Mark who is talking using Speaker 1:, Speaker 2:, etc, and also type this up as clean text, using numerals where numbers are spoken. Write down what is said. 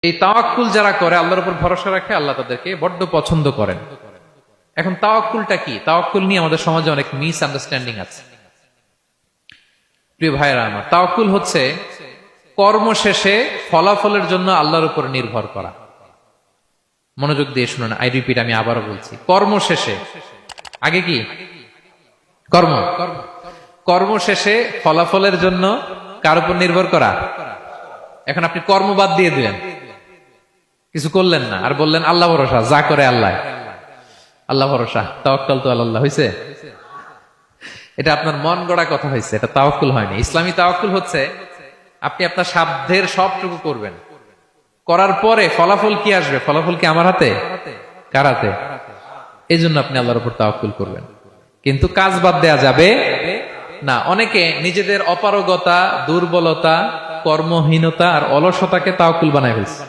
Speaker 1: এই তাওয়াক্কুল যারা করে, আল্লাহর উপর ভরসা রাখে, আল্লাহ তাদেরকে বড্ড পছন্দ করেন। এখন তাওয়াক্কুলটা কি? তাওয়াক্কুল নিয়ে আমাদের সমাজে অনেক মিস আন্ডারস্ট্যান্ডিং আছে। প্রিয় ভাইরা আমার, তাওয়াক্কুল হচ্ছে কর্ম শেষে ফলাফলের জন্য আল্লাহর উপর নির্ভর করা। মনোযোগ দিয়ে শুনুন, আই রিপিট, আমি আবারও বলছি, কর্ম শেষে, আগে কি কর্ম, কর্ম শেষে ফলাফলের জন্য কার উপর নির্ভর করা। এখন আপনি কর্ম বাদ দিয়ে দিলেন, কিছু করলেন না, আর বললেন আল্লাহ ভরসা, যা করে আল্লাহ, আল্লাহ ভরসা, তাওয়াক্কাল তো আল্লাহ হয়েছে। এটা আপনার মন গড়া কথা হয়েছে, এটা তাওয়াক্কুল হয়নি। ইসলামী তাওয়াক্কুল হচ্ছে আপনি আপনার সাধ্যের সবটুকু করবেন, করার পরে ফলাফল কি আসবে, ফলাফল কি আমার হাতে, কার হাতে? এই জন্য আপনি আল্লাহর উপর তাওয়াক্কুল করবেন, কিন্তু কাজ বাদ দেয়া যাবে না। অনেকে নিজেদের অপারগতা, দুর্বলতা, কর্মহীনতা আর অলসতাকে তাওয়াক্কুল বানায় ফেলছে।